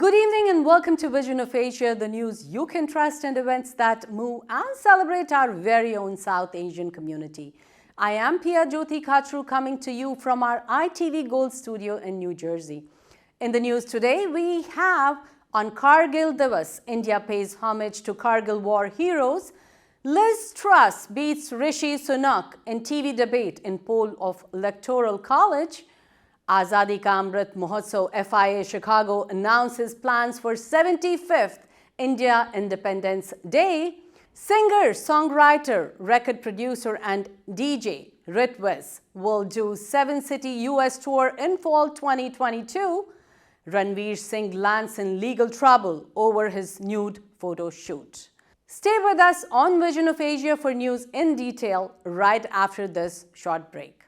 Good evening and welcome to Vision of Asia, the news you can trust and events that move and celebrate our very own South Asian community. I am Pia Jyoti Khatru coming to you from our ITV Gold studio in New Jersey. In the news today, we have on Kargil Divas, India pays homage to Kargil War heroes. Liz Truss beats Rishi Sunak in TV debate in poll of Electoral College. Azadi Ka Amrit Mahotsav FIA Chicago announces plans for 75th India Independence Day. Singer, songwriter, record producer and DJ Ritwis will do 7-city US tour in fall 2022. Ranveer Singh lands in legal trouble over his nude photo shoot. Stay with us on Vision of Asia for news in detail right after this short break.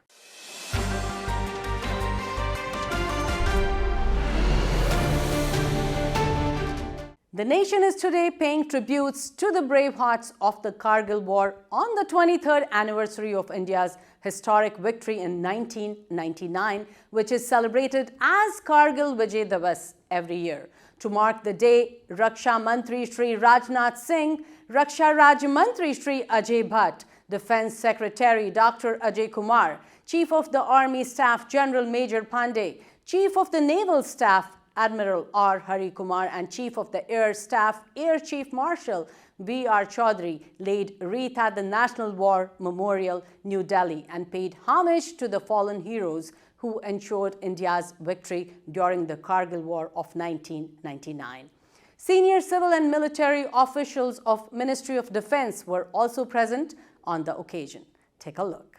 The nation is today paying tributes to the brave hearts of the Kargil War on the 23rd anniversary of India's historic victory in 1999, which is celebrated as Kargil Vijay Divas every year. To mark the day, Raksha Mantri Shri Rajnath Singh, Raksha Rajya Mantri Shri Ajay Bhatt, Defense Secretary Dr. Ajay Kumar, Chief of the Army Staff General Major Pandey, Chief of the Naval Staff Admiral R. Hari Kumar and Chief of the Air Staff Air Chief Marshal V.R. Chaudhary laid wreath at the National War Memorial, New Delhi, and paid homage to the fallen heroes who ensured India's victory during the Kargil War of 1999. Senior civil and military officials of Ministry of Defense were also present on the occasion. Take a look.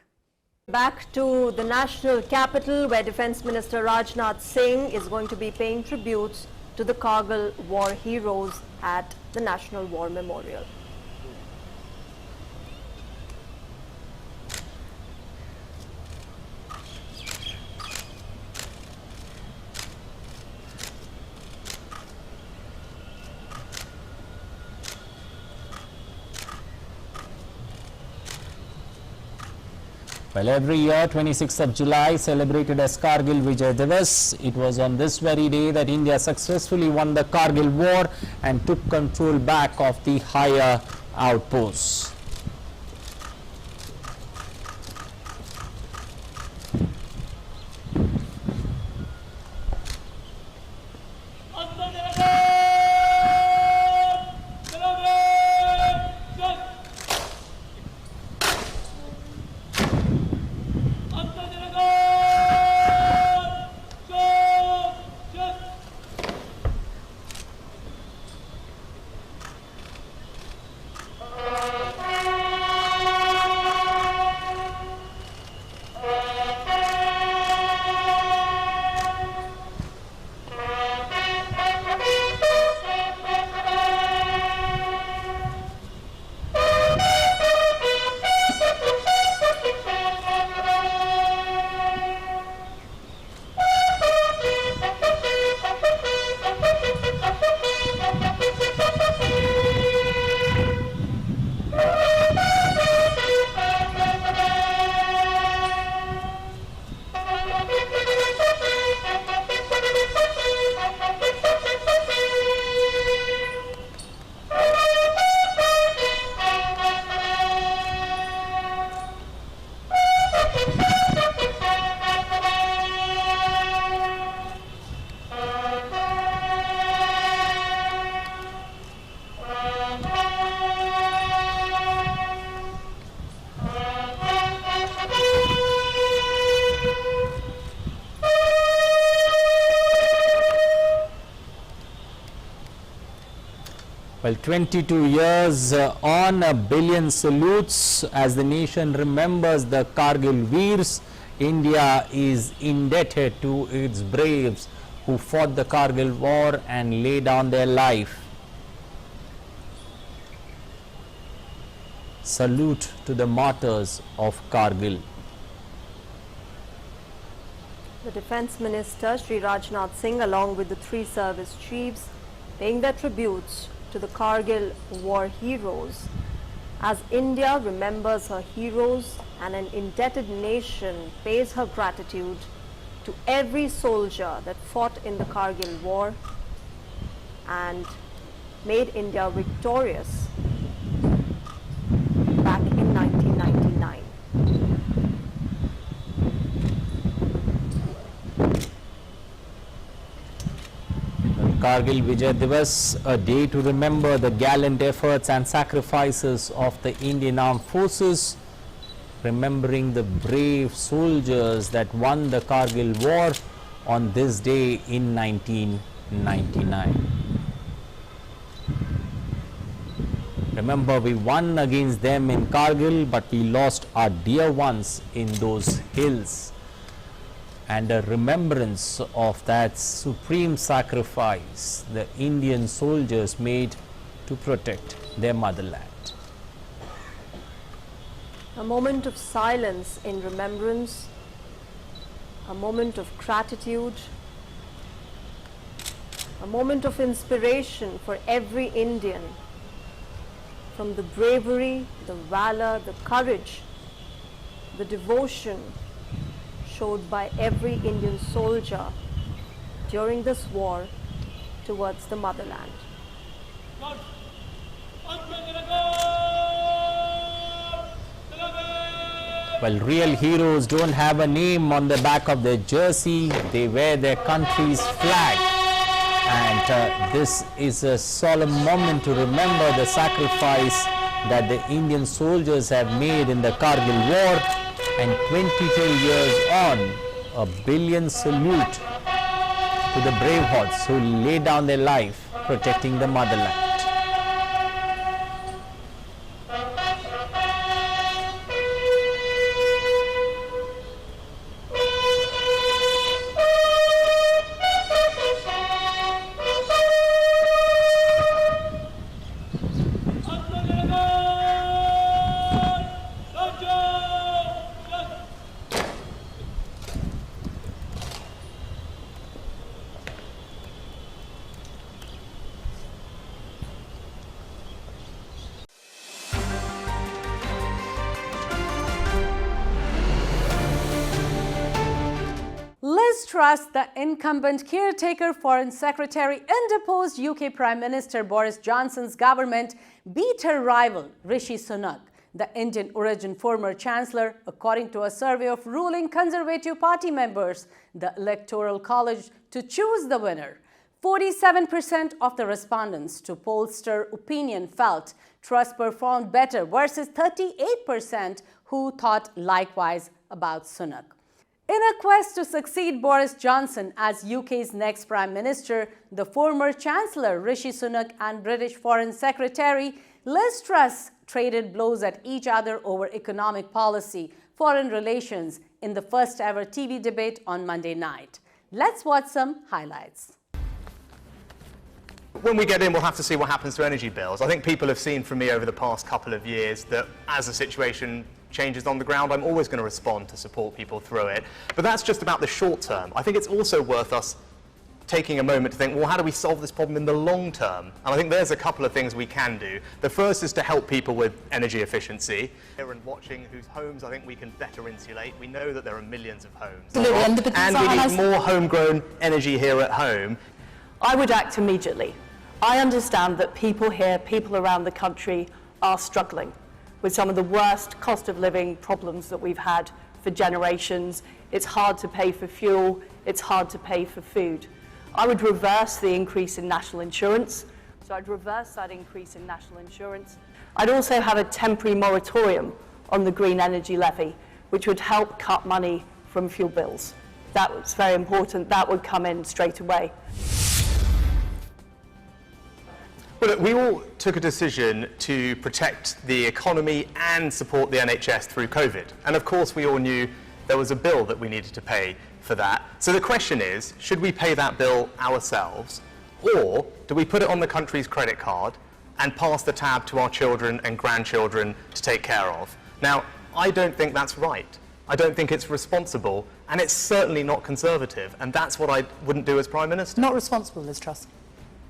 Back to the national capital, where Defence Minister Rajnath Singh is going to be paying tributes to the Kargil War heroes at the National War Memorial. Well, every year, 26th of July, celebrated as Kargil Vijay Divas. It was on this very day that India successfully won the Kargil War and took control back of the higher outposts. Well, 22 years on, a billion salutes as the nation remembers the Kargil Veers. India is indebted to its braves who fought the Kargil War and laid down their life. Salute to the martyrs of Kargil. The Defence Minister Shri Rajnath Singh, along with the three service chiefs, paying their tributes to the Kargil War heroes, as India remembers her heroes and an indebted nation pays her gratitude to every soldier that fought in the Kargil War. and made India victorious back in 1999. Kargil Vijay Divas, a day to remember the gallant efforts and sacrifices of the Indian Armed Forces, remembering the brave soldiers that won the Kargil War on this day in 1999. Remember, we won against them in Kargil, but we lost our dear ones in those hills. And a remembrance of that supreme sacrifice the Indian soldiers made to protect their motherland. A moment of silence in remembrance, a moment of gratitude, a moment of inspiration for every Indian, from the bravery, the valor, the courage, the devotion showed by every Indian soldier during this war towards the motherland. Well, real heroes don't have a name on the back of their jersey, they wear their country's flag. And this is a solemn moment to remember the sacrifice that the Indian soldiers have made in the Kargil War. And 22 years on, a billion salute to the brave hearts who laid down their life protecting the motherland. Liz Truss, the incumbent caretaker Foreign Secretary and deposed UK Prime Minister Boris Johnson's government, beat her rival Rishi Sunak, the Indian origin former Chancellor, according to a survey of ruling Conservative Party members, the Electoral College, to choose the winner. 47% of the respondents to pollster opinion felt Truss performed better versus 38% who thought likewise about Sunak. In a quest to succeed Boris Johnson as UK's next Prime Minister, the former Chancellor Rishi Sunak and British Foreign Secretary Liz Truss traded blows at each other over economic policy, foreign relations in the first ever TV debate on Monday night. Let's watch some highlights. When we get in, we'll have to see what happens to energy bills. I think people have seen from me over the past couple of years that as the situation changes on the ground, I'm always going to respond to support people through it. But that's just about the short term. I think it's also worth us taking a moment to think, well, how do we solve this problem in the long term? And I think there's a couple of things we can do. The first is to help people with energy efficiency. And watching whose homes I think we can better insulate. We know that there are millions of homes. And we need more homegrown energy here at home. I would act immediately. I understand that people here, people around the country are struggling with some of the worst cost of living problems that we've had for generations. It's hard to pay for fuel, it's hard to pay for food. I would reverse the increase in national insurance. So I'd reverse that increase in national insurance. I'd also have a temporary moratorium on the green energy levy, which would help cut money from fuel bills. That was very important. That would come in straight away. Well, look, we all took a decision to protect the economy and support the NHS through COVID. And of course, we all knew there was a bill that we needed to pay for that. So the question is, should we pay that bill ourselves, or do we put it on the country's credit card and pass the tab to our children and grandchildren to take care of? Now, I don't think that's right. I don't think it's responsible, and it's certainly not conservative, and that's what I wouldn't do as Prime Minister. Not responsible, Liz Truss.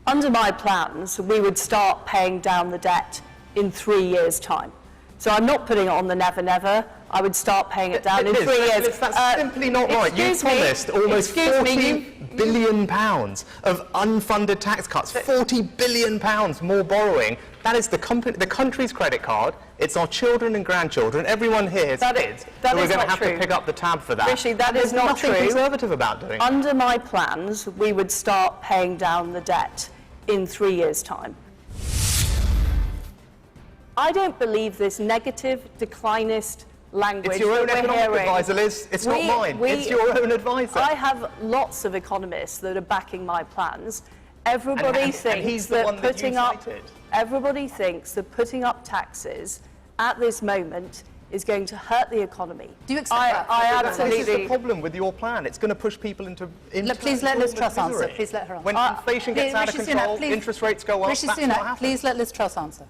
Under my plans, we would start paying down the debt in 3 years' time. So I'm not putting it on the never never. I would start paying it down in Liz, 3 years. Liz, that's simply not right. You promised almost £40 billion of unfunded tax cuts, £40 billion more borrowing. That is the country's credit card. It's our children and grandchildren. Everyone here has kids. That we're is going to not have true. to pick up the tab for that. Rishi, that is not true. There's nothing conservative about doing that. Under my plans, we would start paying down the debt in 3 years' time. I don't believe this negative, declinist language. It's your own that we're economic hearing. advisor, Liz. It's not mine. It's your own advisor. I have lots of economists that are backing my plans. Everybody thinks that putting up taxes at this moment is going to hurt the economy. Do you accept that? This is the problem with your plan. It's going to push people into please let Liz Truss answer. Please let her answer. When inflation gets out of control, interest rates go up, Rishi that's what Sunak, happens. please let Liz Truss answer.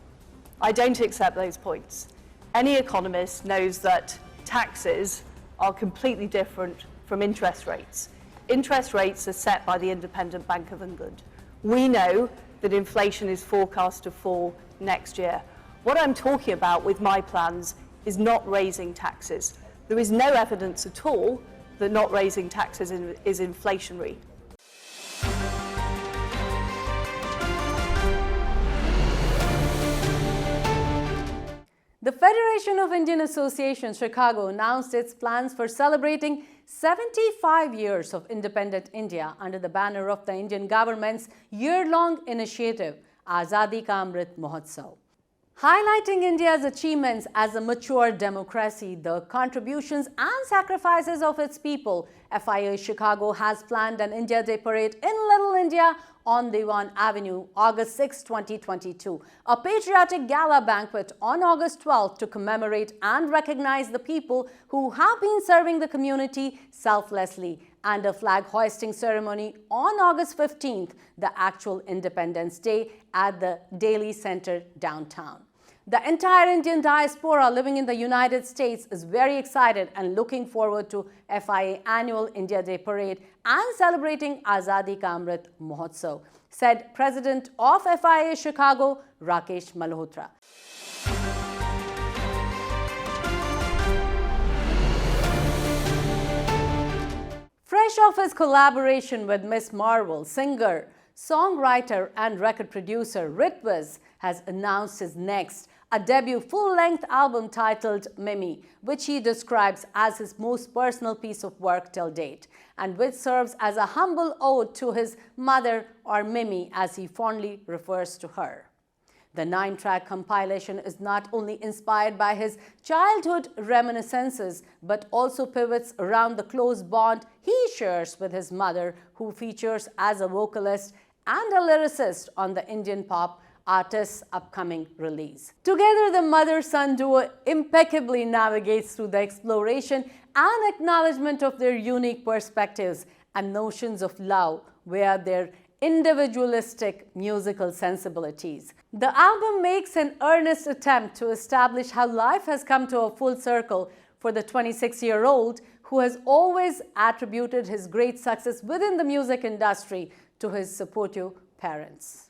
I don't accept those points. Any economist knows that taxes are completely different from interest rates. Interest rates are set by the Independent Bank of England. We know that inflation is forecast to fall next year. What I'm talking about with my plans is not raising taxes. There is no evidence at all that not raising taxes is inflationary. The Federation of Indian Associations Chicago announced its plans for celebrating 75 years of independent India under the banner of the Indian government's year-long initiative, Azadi Ka Amrit Mahotsav. Highlighting India's achievements as a mature democracy, the contributions and sacrifices of its people, FIA Chicago has planned an India Day parade in Little India on Dewan Avenue, August 6, 2022, a patriotic gala banquet on August 12 to commemorate and recognize the people who have been serving the community selflessly, and a flag hoisting ceremony on August 15th, the actual Independence Day, at the Daly Center downtown. The entire Indian diaspora living in the United States is very excited and looking forward to FIA annual India Day parade and celebrating Azadi Ka Amrit Mahotsav, said President of FIA Chicago, Rakesh Malhotra. Fresh off his collaboration with Miss Marvel, singer, songwriter and record producer Ritwis has announced his next, a debut full-length album titled Mimi, which he describes as his most personal piece of work till date, and which serves as a humble ode to his mother, or Mimi as he fondly refers to her. The 9-track compilation is not only inspired by his childhood reminiscences, but also pivots around the close bond he shares with his mother, who features as a vocalist and a lyricist on the Indian pop artist's upcoming release. Together, the mother-son duo impeccably navigates through the exploration and acknowledgement of their unique perspectives and notions of love via their individualistic musical sensibilities. The album makes an earnest attempt to establish how life has come to a full circle for the 26-year-old who has always attributed his great success within the music industry to his supportive parents.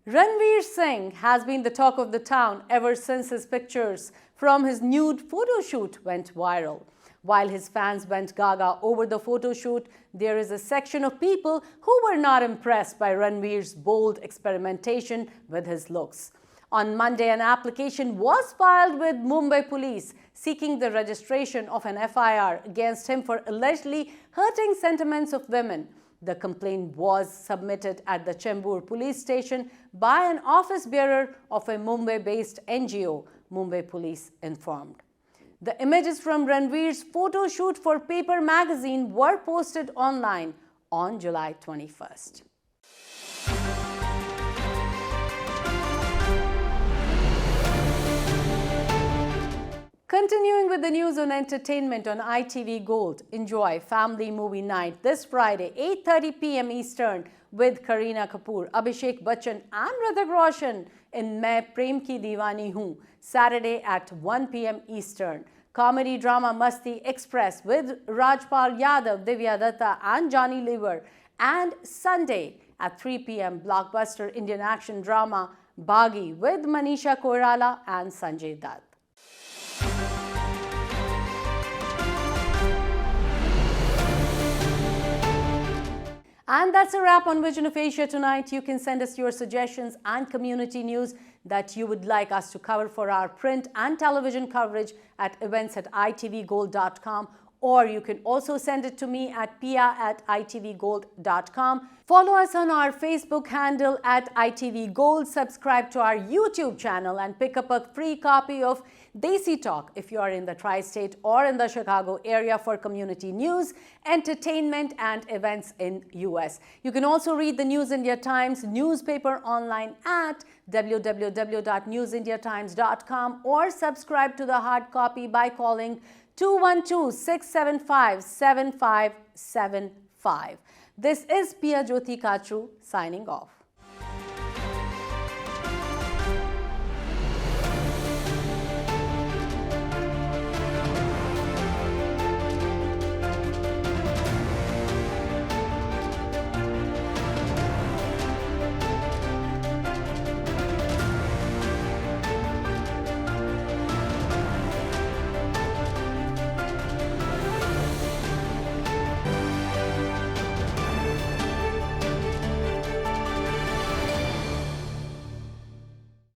Ranveer Singh has been the talk of the town ever since his pictures from his nude photo shoot went viral. While his fans went gaga over the photo shoot, there is a section of people who were not impressed by Ranveer's bold experimentation with his looks. On Monday, an application was filed with Mumbai police seeking the registration of an FIR against him for allegedly hurting sentiments of women. The complaint was submitted at the Chembur police station by an office bearer of a Mumbai-based NGO, Mumbai Police informed. The images from Ranveer's photo shoot for Paper magazine were posted online on July 21st. Continuing with the news on entertainment on ITV Gold, enjoy Family Movie Night this Friday, 8:30 p.m. Eastern with Kareena Kapoor, Abhishek Bachchan and Hrithik Roshan in Main Prem Ki Deewani Hoon, Saturday at 1 p.m. Eastern. Comedy drama Masti Express with Rajpal Yadav, Divya Datta and Johnny Lever, and Sunday At 3 p.m., blockbuster Indian action drama Baghi with Manisha Koirala and Sanjay Dutt. And that's a wrap on Vision of Asia tonight. You can send us your suggestions and community news that you would like us to cover for our print and television coverage at events@itvgold.com, or you can also send it to me at pia@itvgold.com. Follow us on our Facebook handle @itvgold, subscribe to our YouTube channel, and pick up a free copy of Desi Talk if you are in the tri-state or in the Chicago area for community news, entertainment, and events in US. You can also read the News India Times newspaper online at www.newsindiatimes.com or subscribe to the hard copy by calling 212-675-7575. This is Pia Jyoti Kachru signing off.